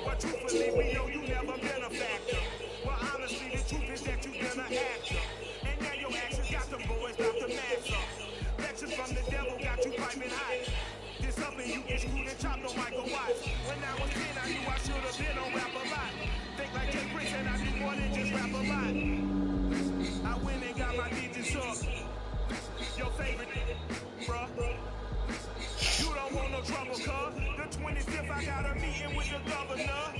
But truthfully, we know you never been a factor. Well, honestly, the truth is that you've been an actor. And now your actions got them boys about to mass up. Lectures from the devil got you piping hot. This up and you get screwed and chopped on Michael Watts. When I was 10, I knew I should have been on rap a lot. Think like Jay Prince and I do more than just rap a lot. I went and got my digits up. Your favorite, bruh. You don't want no trouble, cuz. The 25th, I got a meeting with the governor.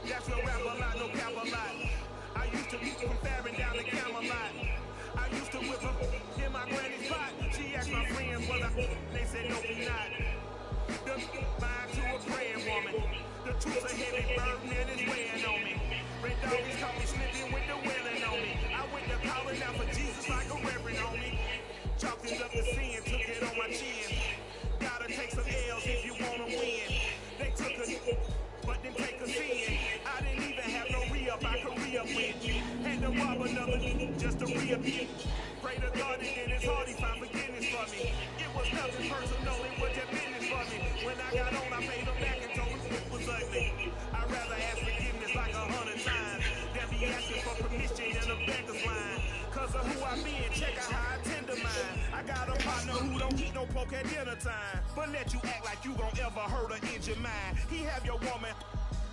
That's no rap a lot, no cap a lot. I used to meet from Farron down to Camelot. I used to whip her in my granny's pot. She asked my friends, was I? They said, no, we not. The mind to a praying woman. The truth's a heavy burden and it's weighing on me. Red doggies caught me slipping with the wailing on me. I went to calling out for Jesus like a reverend on me. Chalked it up to sin, took it on my chin. Gotta take some L's if you wanna win. They took a but then take a sin. I didn't even have no re-up, I could re-up with. Had to rob another just to re-up it. Pray to God and then his heart he found forgiveness for me. It was nothing personal, it was just business for me. When I got on, I paid him back and told him it was ugly. I'd rather ask forgiveness like 100 times than be asking for permission in a beggar's line. Cause of who I be and check out how I tend to mine. I got a partner who don't eat no pork at dinner time, but let you act like you gon' ever hurt or injure mine. He have your woman,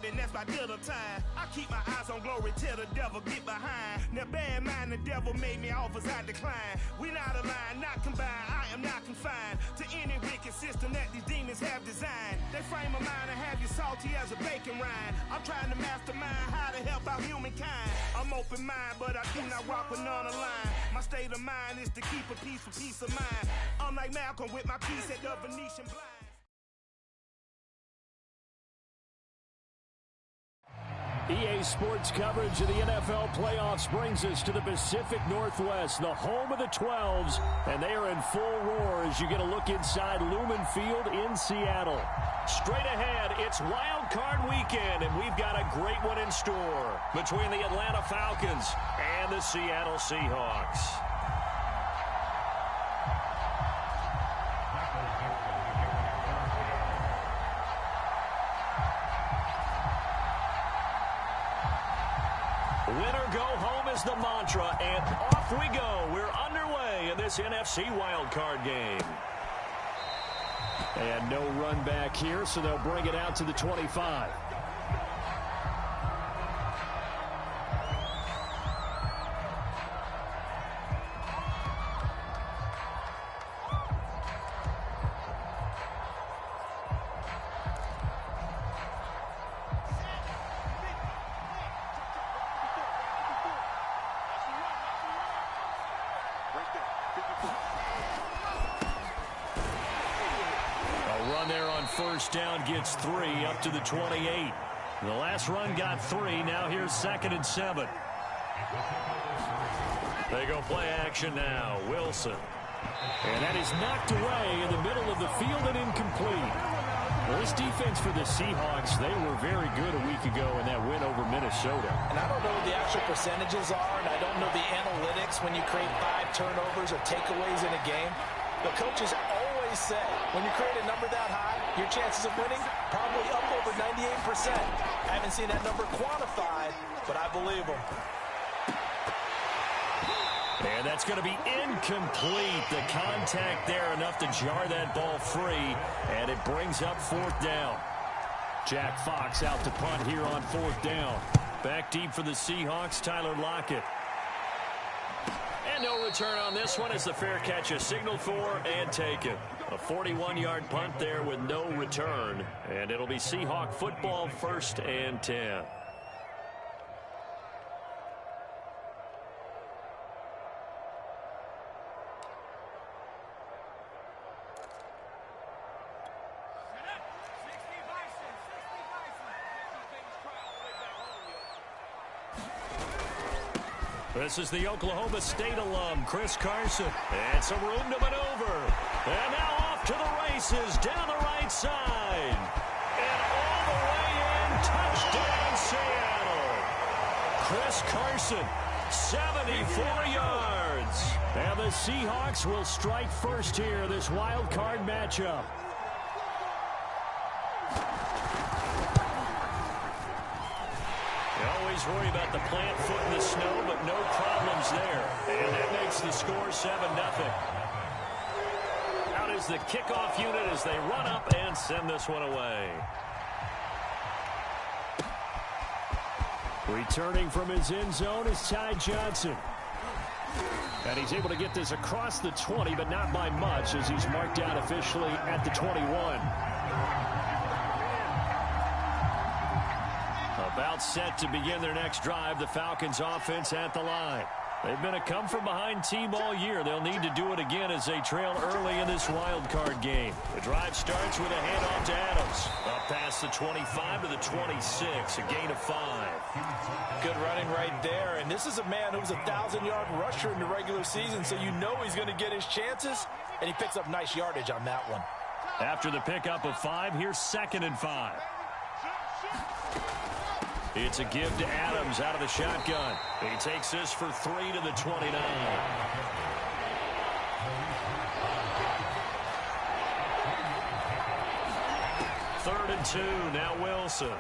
and that's my dinner time. I keep my eyes on glory till the devil get behind. Now bear in mind the devil made me offers I decline. We not aligned, not combined, I am not confined to any wicked system that these demons have designed. They frame a mind and have you salty as a bacon rind. I'm trying to mastermind how to help out humankind. I'm open mind, but I do not rock with none aligned. My state of mind is to keep a peace for peace of mind. Unlike Malcolm with my piece at the Venetian blinds. EA Sports coverage of the NFL playoffs brings us to the Pacific Northwest, the home of the 12s, and they are in full roar as you get a look inside Lumen Field in Seattle. Straight ahead, it's Wild Card Weekend, and we've got a great one in store between the Atlanta Falcons and the Seattle Seahawks. Winner go home is the mantra, and off we go. We're underway in this NFC wildcard game. And no run back here, so they'll bring it out to the 25. First down gets 3 up to the 28. The last run got 3. Now here's 2nd and 7. They go play action now. Wilson. And that is knocked away in the middle of the field and incomplete. Well, this defense for the Seahawks, they were very good a week ago in that win over Minnesota. And I don't know what the actual percentages are, and I don't know the analytics when you create 5 turnovers or takeaways in a game. The coaches always say, when you create a number that high, your chances of winning probably up over 98%. I haven't seen that number quantified, but I believe them. And that's going to be incomplete. The contact there enough to jar that ball free, and it brings up 4th down. Jack Fox out to punt here on 4th down. Back deep for the Seahawks, Tyler Lockett. And no return on this one as the fair catch is signaled for and taken. A 41-yard punt there with no return. And it'll be Seahawk football, 1st and 10. This is the Oklahoma State alum, Chris Carson. And some room to maneuver. And now off to the races down the right side. And all the way in, touchdown Seattle. Chris Carson, 74 yards. And the Seahawks will strike first here, this wild card matchup. always worry about the plant foot in the snow, but no problems there. And that makes the score 7-0. Out is the kickoff unit as they run up and send this one away. Returning from his end zone is Ty Johnson. And he's able to get this across the 20, but not by much, as he's marked out officially at the 21. About set to begin their next drive, the Falcons offense at the line. They've been a come-from-behind team all year. They'll need to do it again as they trail early in this wild card game. The drive starts with a handoff to Adams. Up past the 25 to the 26, a gain of 5. Good running right there. And this is a man who was a 1,000-yard rusher in the regular season, so you know he's going to get his chances, and he picks up nice yardage on that one. After the pickup of 5, here's 2nd and 5. It's a give to Adams out of the shotgun. He takes this for 3 to the 29. 3rd and 2, now Wilson.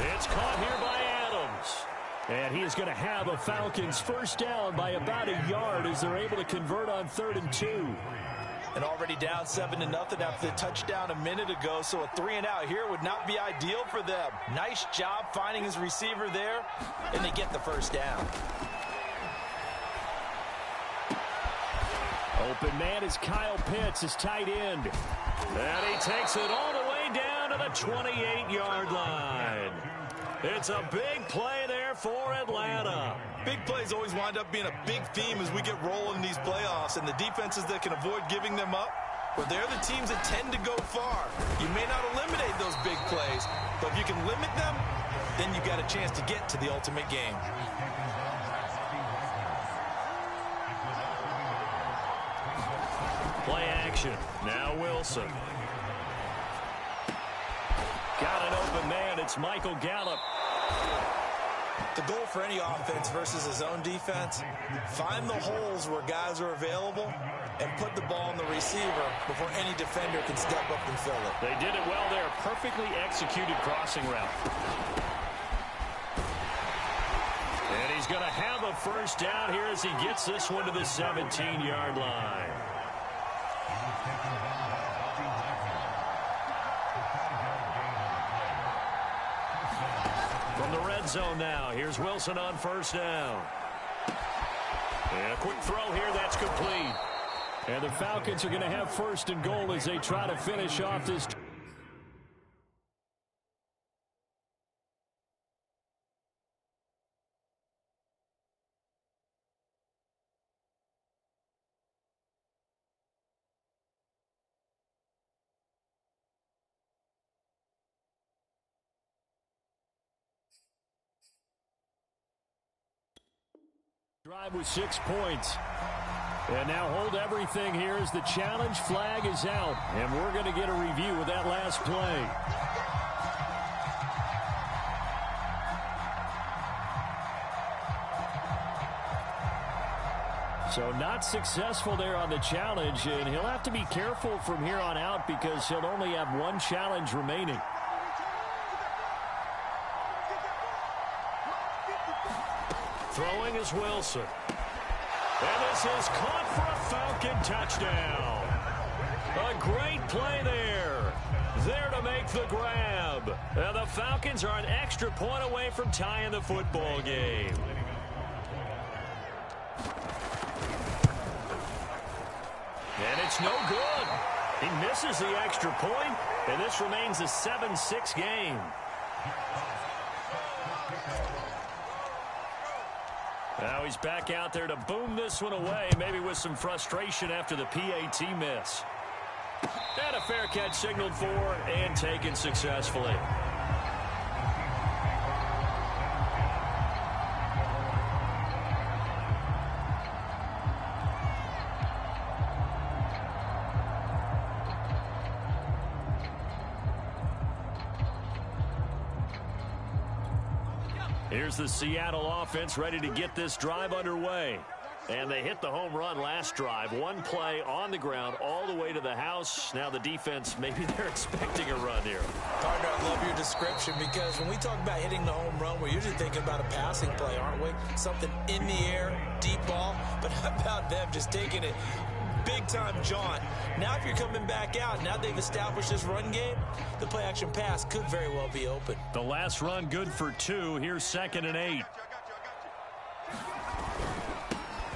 It's caught here by Adams. And he is going to have a Falcons first down by about a yard as they're able to convert on 3rd and 2. And already down 7-0 after the touchdown a minute ago, so a 3-and-out here would not be ideal for them. Nice job finding his receiver there, and they get the first down. Open man is Kyle Pitts, his tight end. And he takes it all the way down to the 28-yard line. It's a big play there for Atlanta. Big plays always wind up being a big theme as we get rolling in these playoffs, and the defenses that can avoid giving them up, well, they're the teams that tend to go far. You may not eliminate those big plays, but if you can limit them, then you've got a chance to get to the ultimate game. Play action. Now Wilson. Got an open man. It's Michael Gallup. The goal for any offense versus a zone defense, find the holes where guys are available and put the ball in the receiver before any defender can step up and fill it. They did it well there. Perfectly executed crossing route. And he's going to have a first down here as he gets this one to the 17-yard line. From the red zone now, here's Wilson on first down. And a quick throw here, that's complete. And the Falcons are going to have 1st and goal as they try to finish off this. Drive with 6 points. And now hold everything here as the challenge flag is out. And we're going to get a review of that last play. So not successful there on the challenge, and he'll have to be careful from here on out because he'll only have 1 challenge remaining. Throwing is Wilson. And this is caught for a Falcon touchdown. A great play there. There to make the grab. And the Falcons are an extra point away from tying the football game. And it's no good. He misses the extra point, and this remains a 7-6 game. Now he's back out there to boom this one away, maybe with some frustration after the PAT miss. And a fair catch signaled for and taken successfully. Here's the Seattle offense ready to get this drive underway. And they hit the home run last drive. One play on the ground all the way to the house. Now the defense, maybe they're expecting a run here. Partner, I love your description because when we talk about hitting the home run, we're usually thinking about a passing play, aren't we? Something in the air, deep ball. But how about them just taking it big-time jaunt? Now if you're coming back out, now they've established this run game, the play-action pass could very well be open. The last run good for 2. Here's 2nd and 8.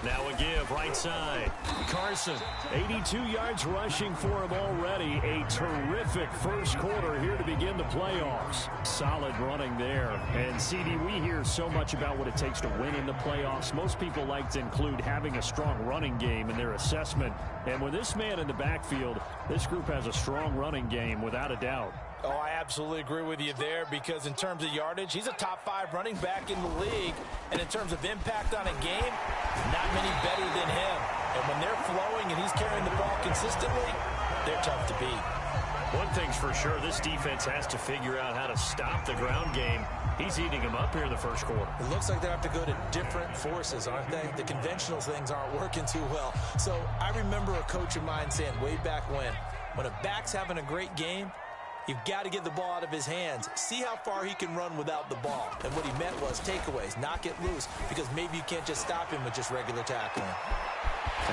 Now a give, right side. Carson, 82 yards rushing for him already. A terrific first quarter here to begin the playoffs. Solid running there. And, CD, we hear so much about what it takes to win in the playoffs. Most people like to include having a strong running game in their assessment. And with this man in the backfield, this group has a strong running game without a doubt. Oh, I absolutely agree with you there because in terms of yardage, he's a top 5 running back in the league. And in terms of impact on a game, not many better than him. And when they're flowing and he's carrying the ball consistently, they're tough to beat. One thing's for sure, this defense has to figure out how to stop the ground game. He's eating them up here in the first quarter. It looks like they have to go to different forces, aren't they? The conventional things aren't working too well. So I remember a coach of mine saying way back when a back's having a great game, you've got to get the ball out of his hands. See how far he can run without the ball. And what he meant was takeaways, knock it loose, because maybe you can't just stop him with just regular tackling.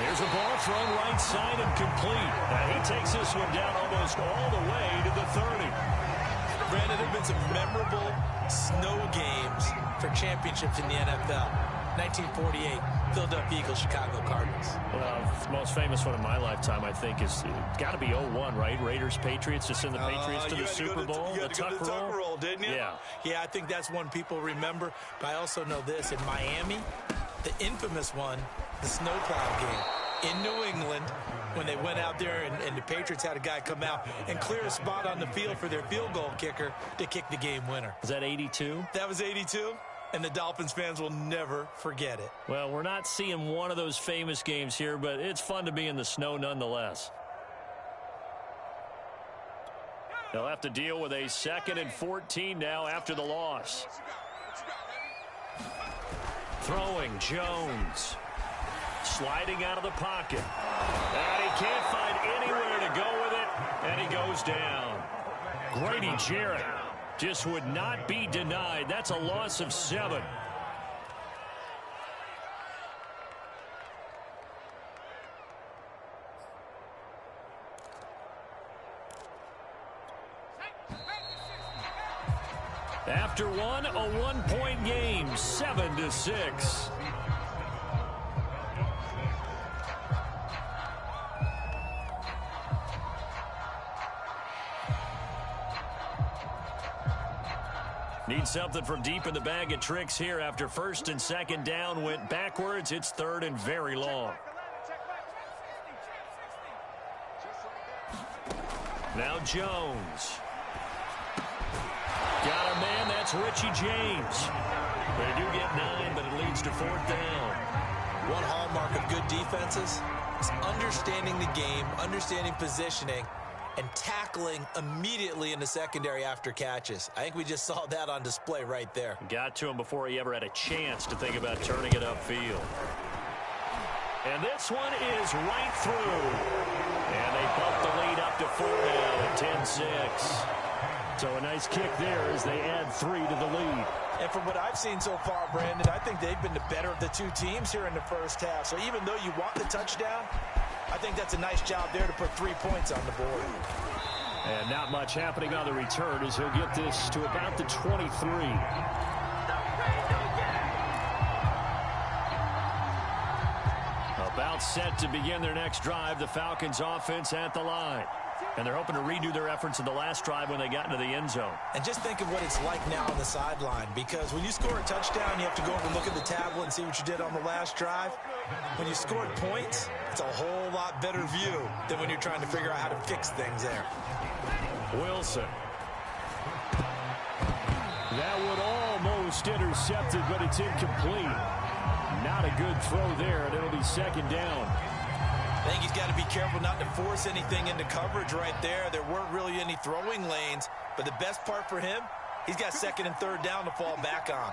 Here's a ball thrown right side and complete. Now he takes this one down almost all the way to the 30. Brandon, there have been some memorable snow games for championships in the NFL. 1948, Philadelphia Eagles, Chicago Cardinals. Well, the most famous one in my lifetime, I think, is got to be 01, right? Raiders, Patriots, to send the Patriots to the Super Bowl. You had to go to the tuck roll, didn't you? Yeah. Yeah, I think that's one people remember. But I also know this. In Miami, the infamous one, the snowplow game in New England, when they went out there and the Patriots had a guy come out and clear a spot on the field for their field goal kicker to kick the game winner. Is that 82? That was 82. And the Dolphins fans will never forget it. Well, we're not seeing one of those famous games here, but it's fun to be in the snow nonetheless. They'll have to deal with a 2nd and 14 now after the loss. Throwing, Jones. Sliding out of the pocket. And he can't find anywhere to go with it, and he goes down. Grady Jarrett just would not be denied. That's a loss of 7. After one, a 1-point game, 7-6. Need something from deep in the bag of tricks here after 1st and 2nd down went backwards. It's 3rd and very long. Now Jones. Got a man, that's Richie James. They do get 9, but it leads to 4th down. One hallmark of good defenses is understanding the game, understanding positioning, and tackling immediately in the secondary after catches. I think we just saw that on display right there. Got to him before he ever had a chance to think about turning it upfield. And this one is right through. And they bump the lead up to 4 now at 10-6. So a nice kick there as they add 3 to the lead. And from what I've seen so far, Brandon, I think they've been the better of the two teams here in the first half. So even though you want the touchdown, I think that's a nice job there to put 3 points on the board. And not much happening on the return as he'll get this to about the 23. About set to begin their next drive, the Falcons offense at the line. And they're hoping to redo their efforts in the last drive when they got into the end zone. And just think of what it's like now on the sideline, because when you score a touchdown, you have to go over and look at the tablet and see what you did on the last drive. When you scored points, it's a whole lot better view than when you're trying to figure out how to fix things there. Wilson. That would almost intercepted, but it's incomplete. Not a good throw there, and it'll be 2nd down. I think he's got to be careful not to force anything into coverage right there. There weren't really any throwing lanes, but the best part for him, he's got 2nd and 3rd down to fall back on.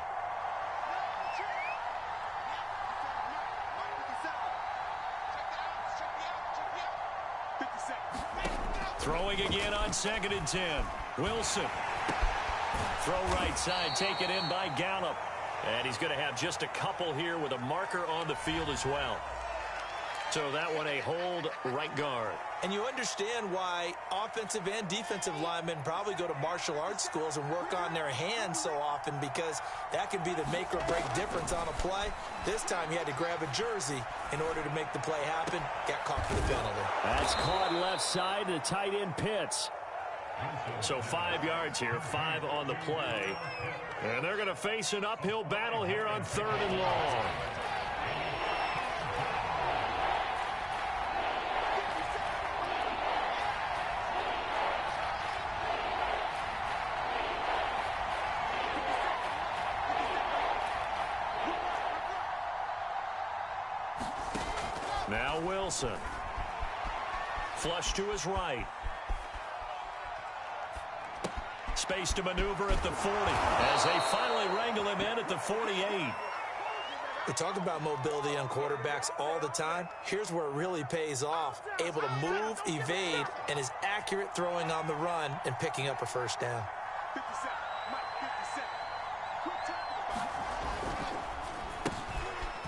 Throwing again on 2nd and 10. Wilson. Throw right side, taken in by Gallup. And he's going to have just a couple here with a marker on the field as well. So that one a hold right guard. And you understand why offensive and defensive linemen probably go to martial arts schools and work on their hands so often, because that can be the make or break difference on a play. This time he had to grab a jersey in order to make the play happen. Got caught for the penalty. That's caught left side. The tight end Pitts. So 5 yards here, 5 on the play. And they're going to face an uphill battle here on 3rd and long. Now Wilson. Flush to his right. Space to maneuver at the 40 as they finally wrangle him in at the 48. We talk about mobility on quarterbacks all the time. Here's where it really pays off. Able to move, evade, and is accurate throwing on the run and picking up a first down.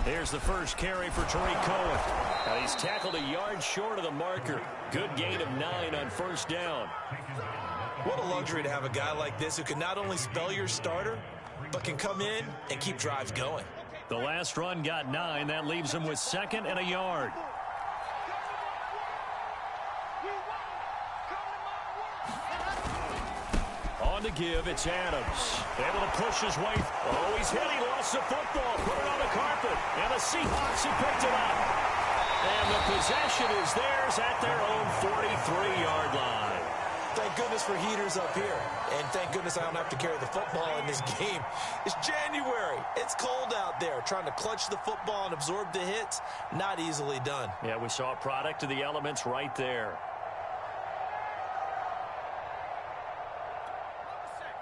Here's the first carry for Tariq Cohen. And he's tackled a yard short of the marker. Good gain of 9 on first down. What a luxury to have a guy like this who can not only spell your starter, but can come in and keep drives going. The last run got 9. That leaves him with 2nd and a yard. On the give, it's Adams. Able to push his way. Oh, he's hit. He lost the football. Put it on the carpet. And the Seahawks have picked it up. And the possession is theirs at their own 43-yard line. Thank goodness for heaters up here. And thank goodness I don't have to carry the football in this game. It's January. It's cold out there. Trying to clutch the football and absorb the hits, not easily done. Yeah, we saw a product of the elements right there.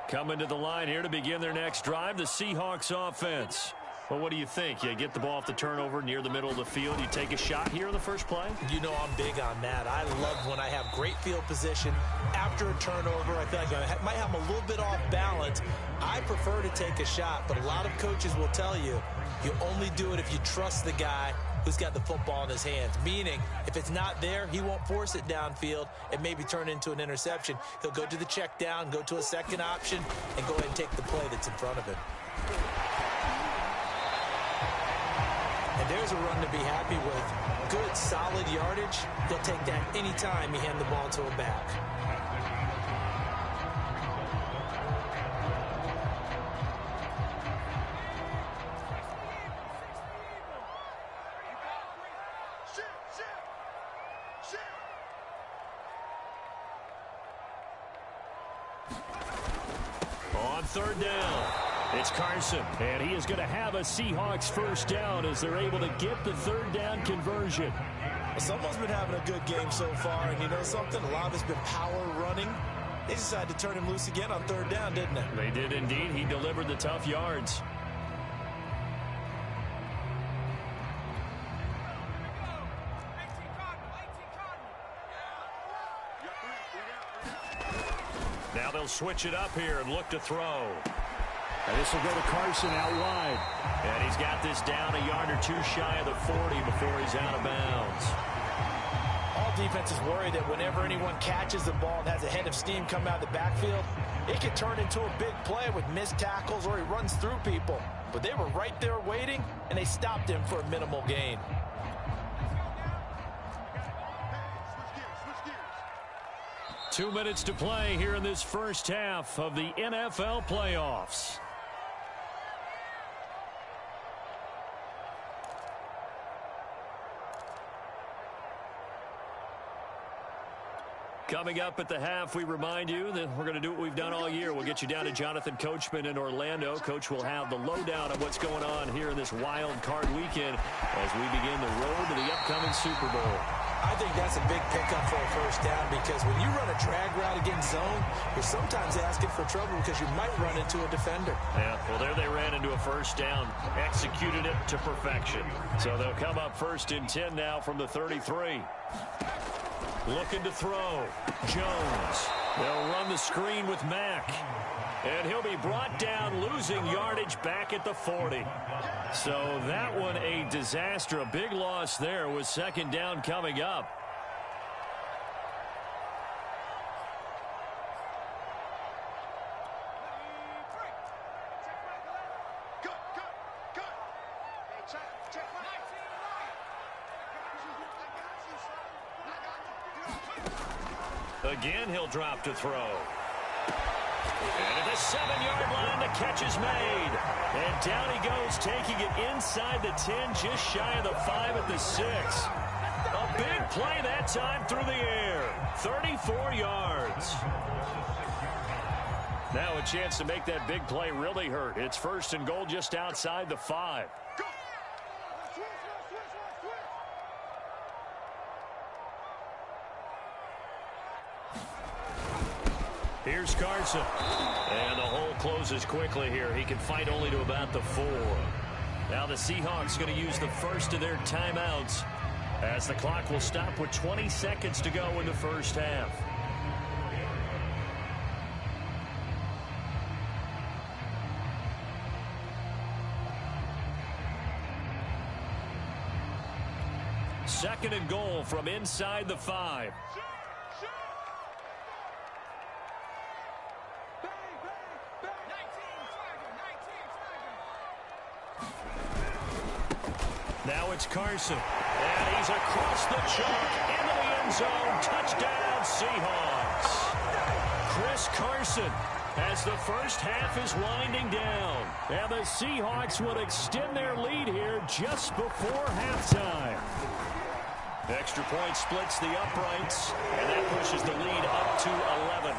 Coming to the line here to begin their next drive, the Seahawks offense. Well, what do you think? You get the ball off the turnover near the middle of the field. You take a shot here in the first play? You know I'm big on that. I love when I have great field position after a turnover. I feel like I might have them a little bit off balance. I prefer to take a shot, but a lot of coaches will tell you, you only do it if you trust the guy who's got the football in his hands. Meaning, if it's not there, he won't force it downfield and maybe turn into an interception. He'll go to the check down, go to a second option, and go ahead and take the play that's in front of him. And there's a run to be happy with. Good, solid yardage. He'll take that anytime you hand the ball to a back. On 3rd down, it's Carson, and he is going to have a Seahawks first down as they're able to get the 3rd down conversion. Well, someone's been having a good game so far, and you know something? A lot of it's been power running. They decided to turn him loose again on 3rd down, didn't they? They did indeed. He delivered the tough yards. Now they'll switch it up here and look to throw. And this will go to Carson out wide. And he's got this down a yard or two shy of the 40 before he's out of bounds. All defenses worry that whenever anyone catches the ball and has a head of steam come out of the backfield, it can turn into a big play with missed tackles or he runs through people. But they were right there waiting, and they stopped him for a minimal gain. Two minutes to play here in this first half of the NFL playoffs. Coming up at the half, we remind you that we're going to do what we've done all year. We'll get you down to Jonathan Coachman in Orlando. Coach will have the lowdown of what's going on here in this wild card weekend as we begin the road to the upcoming Super Bowl. I think that's a big pickup for a first down, because when you run a drag route against zone, you're sometimes asking for trouble because you might run into a defender. Yeah, well, there they ran into a first down, executed it to perfection. So they'll come up 1st and 10 now from the 33. Looking to throw. Jones. They'll run the screen with Mack. And he'll be brought down, losing yardage back at the 40. So that one a disaster. A big loss there with second down coming up. Again, he'll drop to throw. And at the 7-yard line, the catch is made. And down he goes, taking it inside the 10, just shy of the 5 at the 6. A big play that time through the air. 34 yards. Now a chance to make that big play really hurt. It's first and goal just outside the 5. Here's Carson. And the hole closes quickly here. He can fight only to about the 4. Now the Seahawks going to use the first of their timeouts as the clock will stop with 20 seconds to go in the first half. Second and goal from inside the 5. Now it's Carson. And he's across the chalk into the end zone. Touchdown, Seahawks. Chris Carson, as the first half is winding down. And the Seahawks will extend their lead here just before halftime. Extra point splits the uprights, and that pushes the lead up to 11.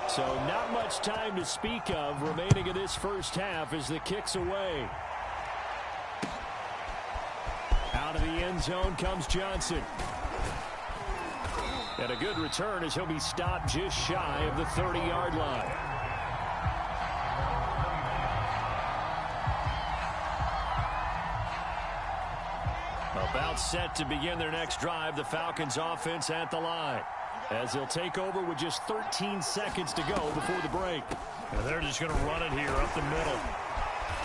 So not much time to speak of remaining in this first half as the kick's away. Out of the end zone comes Johnson. And a good return as he'll be stopped just shy of the 30-yard line. About set to begin their next drive, the Falcons offense at the line, as they'll take over with just 13 seconds to go before the break. And they're just going to run it here up the middle.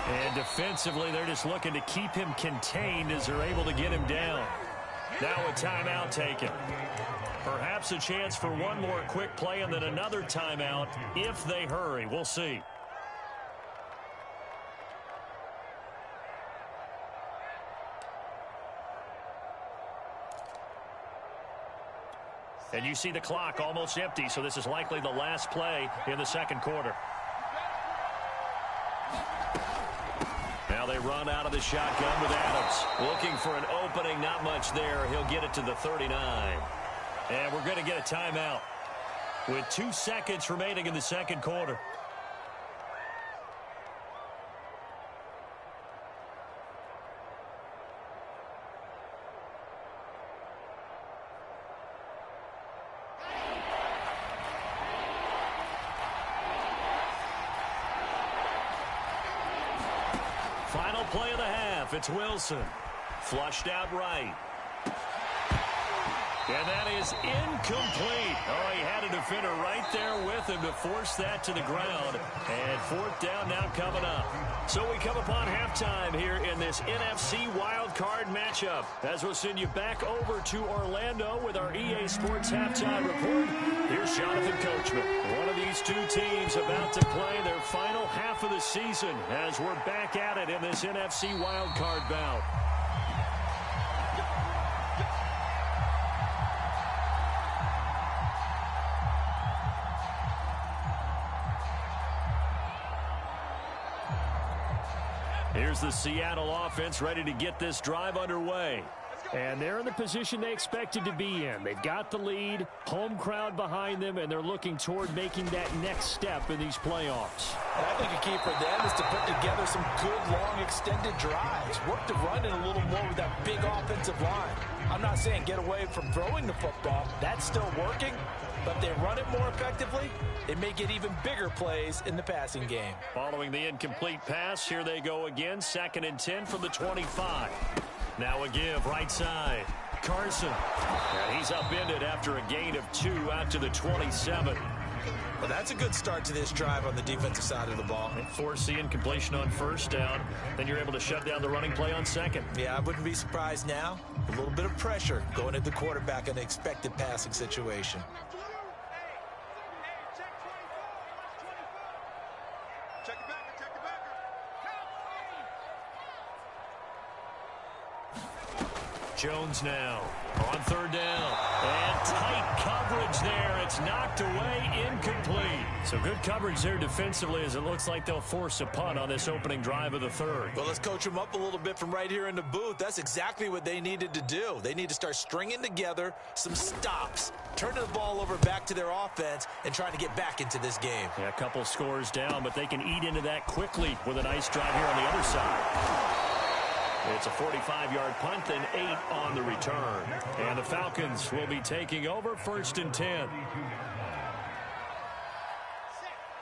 And defensively, they're just looking to keep him contained as they're able to get him down. Now a timeout taken. Perhaps a chance for one more quick play and then another timeout if they hurry. We'll see. And you see the clock almost empty, so this is likely the last play in the second quarter. Now they run out of the shotgun with Adams. Looking for an opening, not much there. He'll get it to the 39. And we're going to get a timeout with 2 seconds remaining in the second quarter. Final play of the half. It's Wilson. Flushed out right. And that is incomplete. Oh, he had a defender right there with him to force that to the ground. And fourth down now coming up. So we come upon halftime here in this NFC wildcard matchup, as we'll send you back over to Orlando with our EA Sports halftime report. Here's Jonathan Coachman. One of these two teams about to play their final half of the season as we're back at it in this NFC wildcard bout. Here's the Seattle offense ready to get this drive underway. And they're in the position they expected to be in. They've got the lead, home crowd behind them, and they're looking toward making that next step in these playoffs. And I think a key for them is to put together some good, long, extended drives. Work the run in a little more with that big offensive line. I'm not saying get away from throwing the football. That's still working. But if they run it more effectively, it may get even bigger plays in the passing game. Following the incomplete pass, here they go again. 2nd and 10 from the 25. Now a give, right side. Carson. And he's upended after a gain of 2 out to the 27. Well, that's a good start to this drive on the defensive side of the ball. Force the incompletion on first down. Then you're able to shut down the running play on second. Yeah, I wouldn't be surprised now. A little bit of pressure going at the quarterback in an expected passing situation. Jones now on third down. And tight coverage there. It's knocked away, incomplete. So good coverage there defensively as it looks like they'll force a punt on this opening drive of the third. Well, let's coach them up a little bit from right here in the booth. That's exactly what they needed to do. They need to start stringing together some stops, turning the ball over back to their offense, and trying to get back into this game. Yeah, a couple scores down, but they can eat into that quickly with a nice drive here on the other side. It's a 45-yard punt and 8 on the return. And the Falcons will be taking over 1st and 10.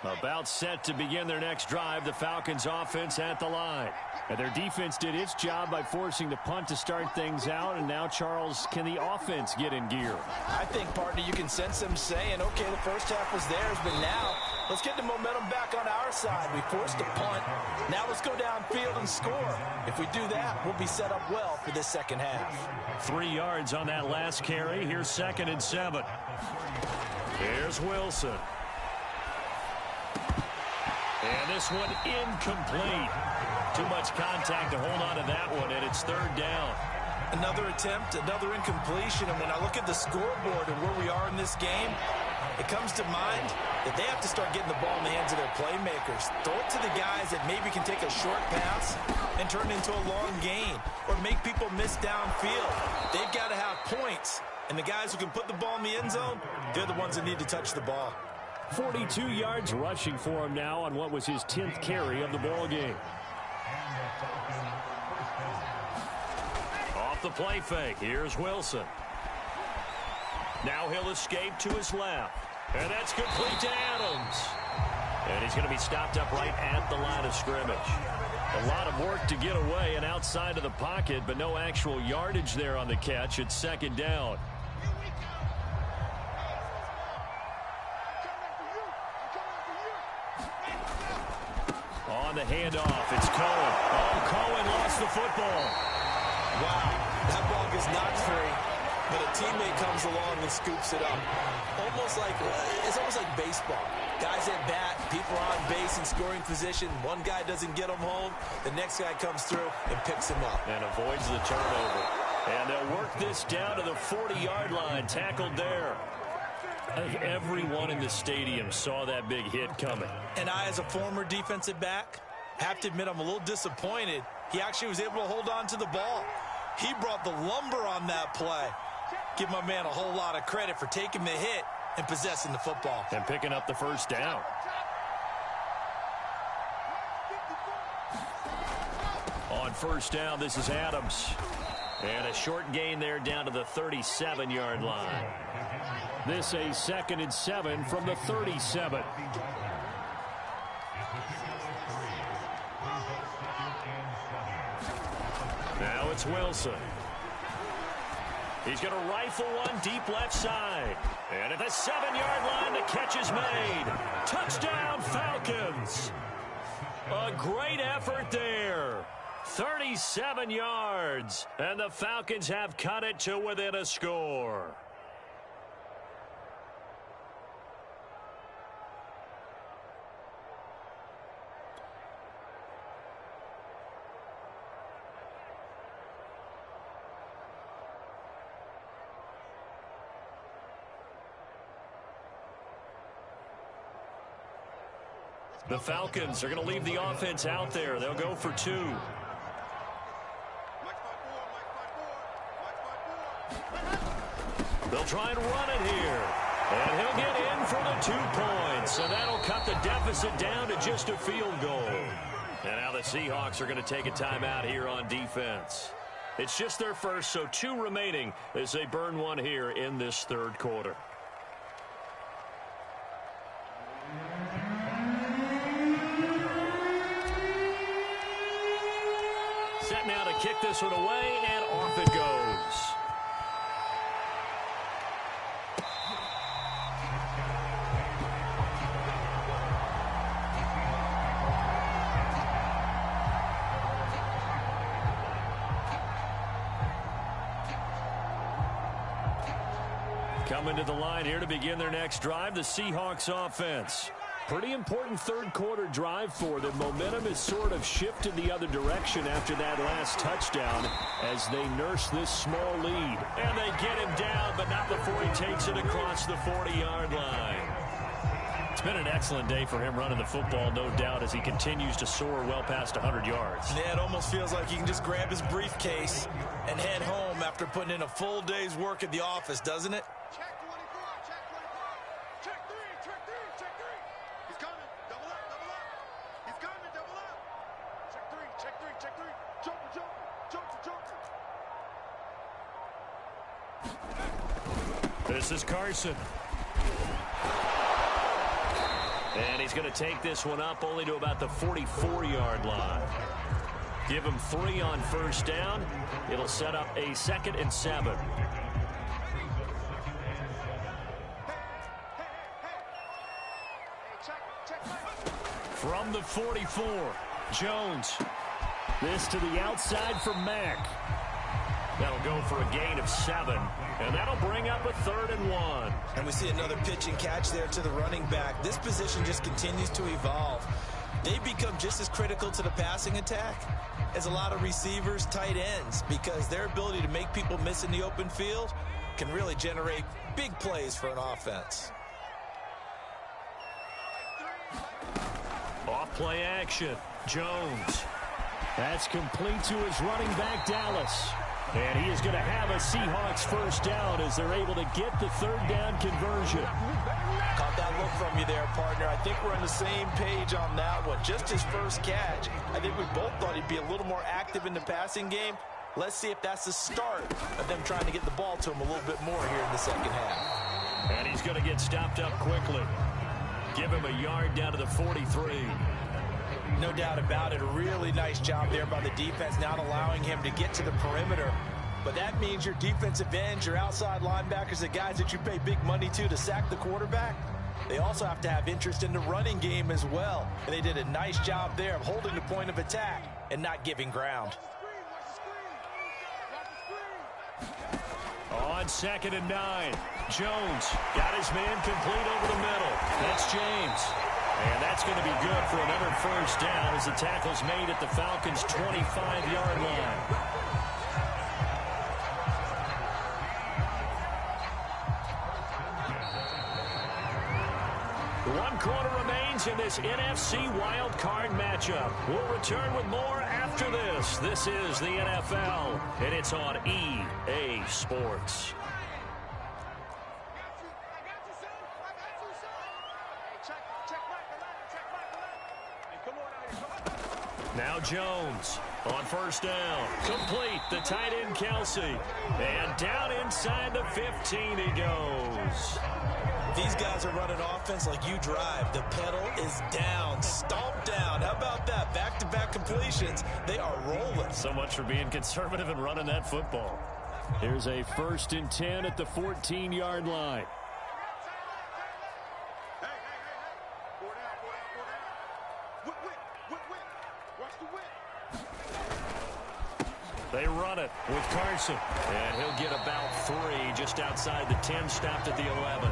About set to begin their next drive, the Falcons offense at the line. And their defense did its job by forcing the punt to start things out. And now, Charles, can the offense get in gear? I think, partner, you can sense them saying, okay, the first half was theirs, but now let's get the momentum back on our side. We forced a punt. Now let's go downfield and score. If we do that, we'll be set up well for this second half. 3 yards on that last carry. Here's 2nd and 7. Here's Wilson. And this one incomplete. Too much contact to hold on to that one, and it's 3rd down. Another attempt, another incompletion, and when I look at the scoreboard and where we are in this game, it comes to mind that they have to start getting the ball in the hands of their playmakers. Throw it to the guys that maybe can take a short pass and turn it into a long gain or make people miss downfield. They've got to have points, and the guys who can put the ball in the end zone, they're the ones that need to touch the ball. 42 yards rushing for him now on what was his 10th carry of the ball game. Off the play fake, here's Wilson. Now he'll escape to his left. And that's complete to Adams. And he's going to be stopped up right at the line of scrimmage. A lot of work to get away and outside of the pocket, but no actual yardage there on the catch. It's 2nd down. On the handoff, it's Cohen. Oh, Cohen lost the football. Wow, that ball gets knocked free, but a teammate comes along and scoops it up. It's almost like baseball. Guys at bat, people are on base in scoring position. One guy doesn't get him home. The next guy comes through and picks him up. And avoids the turnover. And they'll work this down to the 40-yard line. Tackled there. I think everyone in the stadium saw that big hit coming. And I, as a former defensive back, have to admit I'm a little disappointed. He actually was able to hold on to the ball. He brought the lumber on that play. Give my man a whole lot of credit for taking the hit and possessing the football. And picking up the 1st down. On 1st down, this is Adams. And a short gain there down to the 37-yard line. This a 2nd and 7 from the 37. Now it's Wilson. He's going to rifle one deep left side. And at the 7-yard line, the catch is made. Touchdown, Falcons. A great effort there. 37 yards. And the Falcons have cut it to within a score. The Falcons are going to leave the offense out there. They'll go for 2. They'll try and run it here. And he'll get in for the 2 points. And that'll cut the deficit down to just a field goal. And now the Seahawks are going to take a timeout here on defense. It's just their first, so 2 remaining as they burn one here in this 3rd quarter. Set now to kick this one away, and off it goes. Coming to the line here to begin their next drive, the Seahawks offense. Pretty important third quarter drive for them. Momentum has sort of shifted the other direction after that last touchdown as they nurse this small lead. And they get him down, but not before he takes it across the 40-yard line. It's been an excellent day for him running the football, no doubt, as he continues to soar well past 100 yards. Yeah, it almost feels like he can just grab his briefcase and head home after putting in a full day's work at the office, doesn't it? Check 24, check 24. Check 3, check 3, check 3. He's coming. Double up, double up. He's coming, double up. Check 3, check 3, check 3. Joker, joker, joker, joker. This is Carson. And he's going to take this one up only to about the 44-yard line. Give him 3 on first down. It'll set up a 2nd and 7. From the 44, Jones. This to the outside for Mack. That'll go for a gain of 7, and that'll bring up a 3rd and 1. And we see another pitch and catch there to the running back. This position just continues to evolve. They become just as critical to the passing attack as a lot of receivers, tight ends, because their ability to make people miss in the open field can really generate big plays for an offense. Off play action. Jones. That's complete to his running back, Dallas. And he is going to have a Seahawks first down as they're able to get the 3rd down conversion. Caught that look from you there, partner. I think we're on the same page on that one. Just his first catch. I think we both thought he'd be a little more active in the passing game. Let's see if that's the start of them trying to get the ball to him a little bit more here in the second half. And he's going to get stopped up quickly. Give him a yard down to the 43. No doubt about it. A really nice job there by the defense, not allowing him to get to the perimeter. But that means your defensive ends, your outside linebackers, the guys that you pay big money to sack the quarterback, they also have to have interest in the running game as well. And they did a nice job there of holding the point of attack and not giving ground. On 2nd and 9, Jones got his man complete over the middle. That's James. And that's going to be good for another first down as the tackle's made at the Falcons' 25-yard line. One quarter remains in this NFC wildcard matchup. We'll return with more after this. This is the NFL, and it's on EA Sports. Now Jones on first down. Complete. The tight end, Kelsey. And down inside the 15 he goes. These guys are running offense like you drive. The pedal is down, stomped down. How about that? Back-to-back completions. They are rolling. So much for being conservative and running that football. Here's a 1st and 10 at the 14-yard line. They run it with Carson. And he'll get about 3 just outside the 10, stopped at the 11.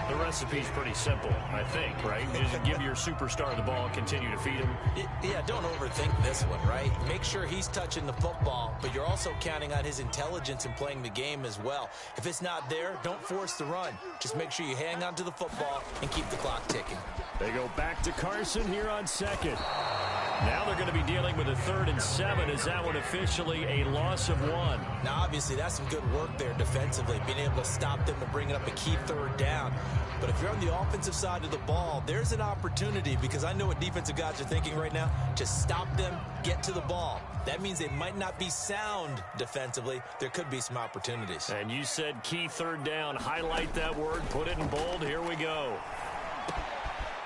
The recipe's pretty simple, I think, right? Just give your superstar the ball, continue to feed him. Yeah, don't overthink this one, right? Make sure he's touching the football, but you're also counting on his intelligence in playing the game as well. If it's not there, don't force the run. Just make sure you hang on to the football and keep the clock ticking. They go back to Carson here on 2nd. Now they're going to be dealing with a 3rd and 7. Is that one officially a loss of 1? Now, obviously, that's some good work there defensively, being able to stop them and bringing up a key 3rd down. But if you're on the offensive side of the ball, there's an opportunity, because I know what defensive guys are thinking right now, to stop them, get to the ball. That means they might not be sound defensively. There could be some opportunities. And you said key 3rd down. Highlight that word, put it in bold. Here we go.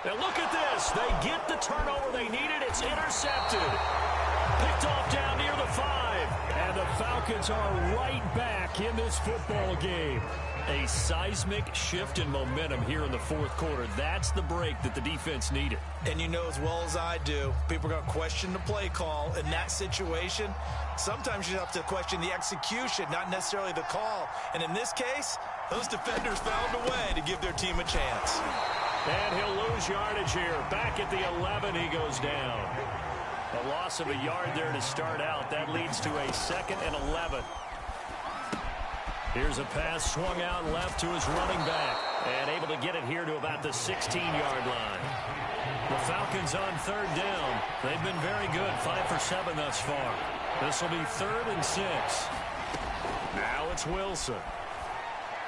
Now look at this. They get the turnover they needed. It's intercepted. Picked off down near the 5. And And the Falcons are right back in this football game. A seismic shift in momentum here in the fourth quarter. That's the break that the defense needed. And you know as well as I do, people are going to question the play call in that situation. Sometimes you have to question the execution, not necessarily the call. And in this case, those defenders found a way to give their team a chance. And he'll lose yardage here. Back at the 11, he goes down. A loss of a yard there to start out. That leads to a 2nd and 11. Here's a pass swung out left to his running back. And able to get it here to about the 16-yard line. The Falcons on 3rd down. They've been very good, 5 for 7 thus far. This will be 3rd and 6. Now it's Wilson.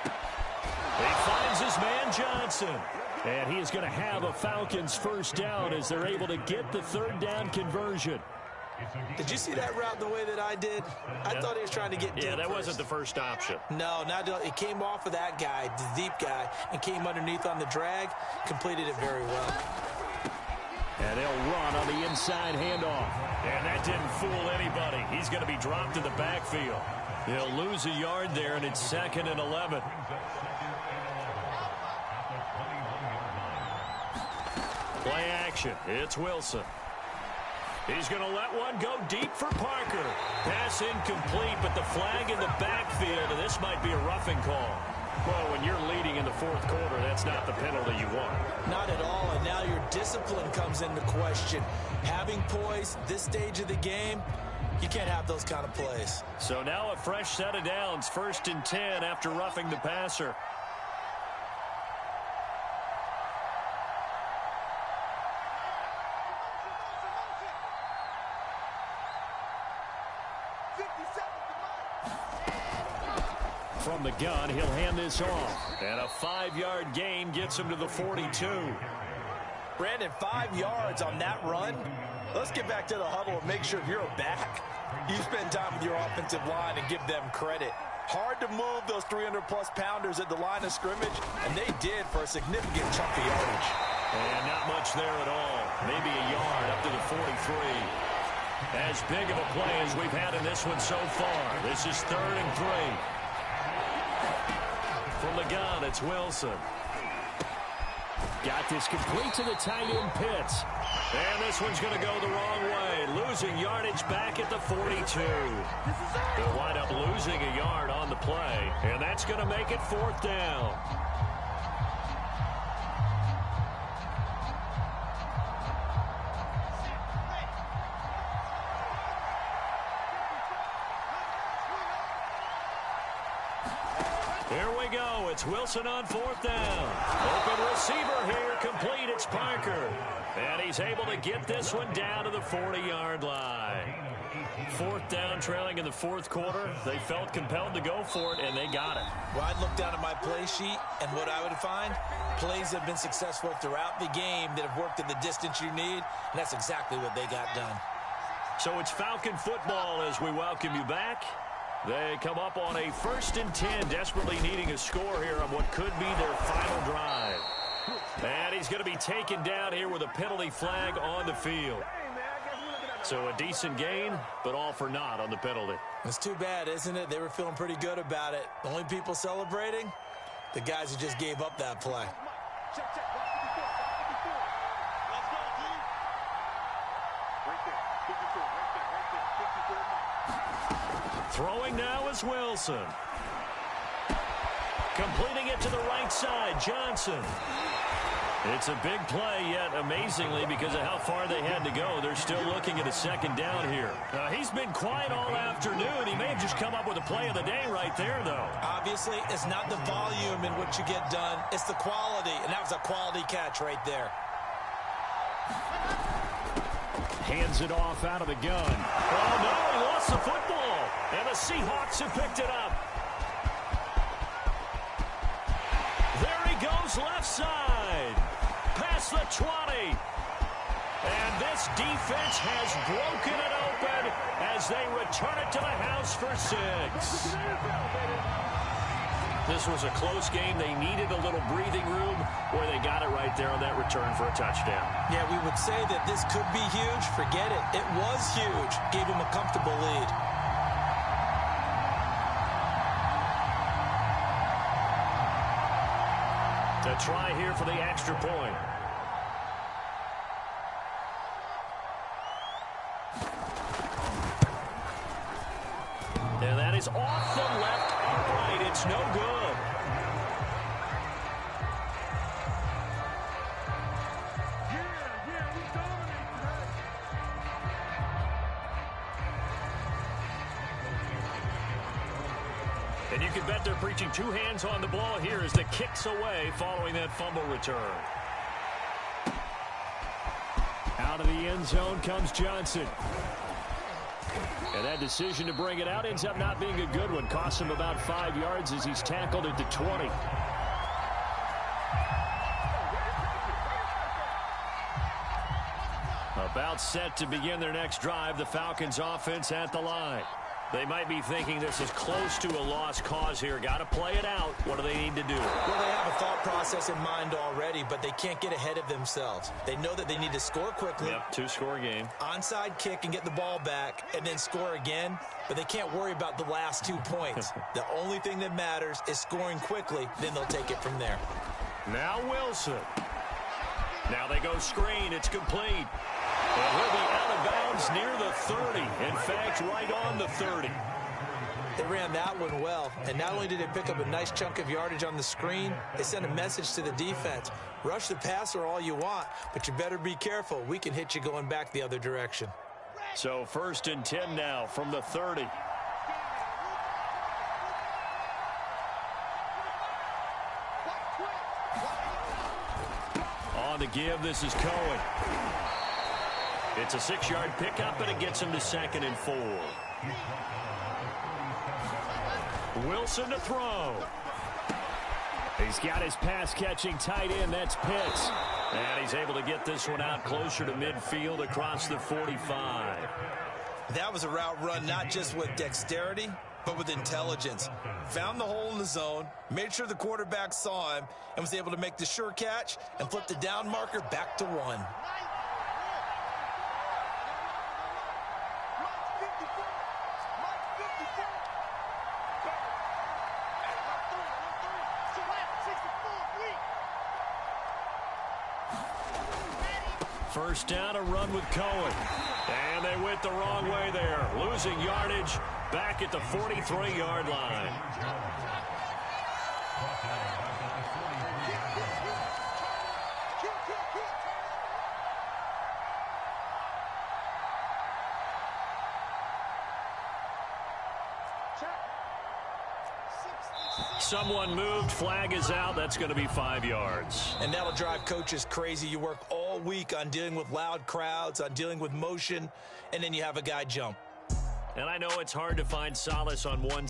He finds his man Johnson. And he is going to have a Falcons first down as they're able to get the 3rd down conversion. Did you see that route the way that I did? I thought he was trying to get deep. Yeah, that wasn't the first option. No, it came off of that guy, the deep guy, and came underneath on the drag, completed it very well. And they'll run on the inside handoff. And that didn't fool anybody. He's going to be dropped in the backfield. He'll lose a yard there, and it's 2nd and 11. Play action. It's Wilson. He's going to let one go deep for Parker. Pass incomplete, but the flag in the backfield, and this might be a roughing call. Well, when you're leading in the fourth quarter, that's not the penalty you want. Not at all, and now your discipline comes into question. Having poise this stage of the game, you can't have those kind of plays. So now a fresh set of downs, 1st and 10 after roughing the passer. From the gun, he'll hand this off. And a 5-yard gain gets him to the 42. Brandon, 5 yards on that run. Let's get back to the huddle and make sure you're back. You spend time with your offensive line and give them credit. Hard to move those 300-plus pounders at the line of scrimmage, and they did for a significant chunk of yardage. And not much there at all. Maybe a yard up to the 43. As big of a play as we've had in this one so far. This is 3rd and 3. From the gun, it's Wilson. Got this complete to the tight end Pitts. And this one's going to go the wrong way. Losing yardage back at the 42. They'll wind up losing a yard on the play. And that's going to make it 4th down. Here we go. It's Wilson on 4th down. Open receiver here. Complete. It's Parker. And he's able to get this one down to the 40-yard line. 4th down, trailing in the fourth quarter. They felt compelled to go for it, and they got it. Well, I'd look down at my play sheet, and what I would find, plays have been successful throughout the game that have worked in the distance you need, and that's exactly what they got done. So it's Falcon football as we welcome you back. They come up on a 1st and 10, desperately needing a score here on what could be their final drive. And he's going to be taken down here with a penalty flag on the field. So a decent gain, but all for naught on the penalty. It's too bad, isn't it? They were feeling pretty good about it. The only people celebrating, the guys who just gave up that play. Throwing now is Wilson. Completing it to the right side, Johnson. It's a big play, yet amazingly, because of how far they had to go, they're still looking at a 2nd down here. He's been quiet all afternoon. He may have just come up with a play of the day right there, though. Obviously, it's not the volume in which you get done. It's the quality, and that was a quality catch right there. Hands it off out of the gun. Oh, no, he lost the football. And the Seahawks have picked it up. There he goes left side. Past the 20. And this defense has broken it open as they return it to the house for 6. This was a close game. They needed a little breathing room where they got it right there on that return for a touchdown. Yeah, we would say that this could be huge. Forget it. It was huge. Gave him a comfortable lead. try here for the extra point. And that is off the left upright. It's no good. And you can bet they're preaching two hands on the ball here as the kick's away following that fumble return. Out of the end zone comes Johnson. And that decision to bring it out ends up not being a good one. Costs him about 5 yards as he's tackled at the 20. About set to begin their next drive. The Falcons offense at the line. They might be thinking this is close to a lost cause here. Got to play it out. What do they need to do? Well, they have a thought process in mind already, but they can't get ahead of themselves. They know that they need to score quickly. Yep, two-score game. Onside kick and get the ball back and then score again, but they can't worry about the last 2 points. The only thing that matters is scoring quickly, then they'll take it from there. Now Wilson. Now they go screen. It's complete. And he'll be out of bounds near the 30. In fact, right on the 30. They ran that one well, and not only did they pick up a nice chunk of yardage on the screen, they sent a message to the defense. Rush the passer all you want, but you better be careful. We can hit you going back the other direction. So 1st and 10 now from the 30. On the give, this is Cohen. It's a 6-yard pickup, and it gets him to 2nd and 4. Wilson to throw. He's got his pass-catching tight end. That's Pitts. And he's able to get this one out closer to midfield across the 45. That was a route run not just with dexterity, but with intelligence. Found the hole in the zone, made sure the quarterback saw him, and was able to make the sure catch and flip the down marker back to 1. First down, a run with Cohen. And they went the wrong way there. Losing yardage back at the 43-yard line. Someone moved. Flag is out. That's going to be 5 yards. And that'll drive coaches crazy. You work all week on dealing with loud crowds, on dealing with motion, and then you have a guy jump. And I know it's hard to find solace on one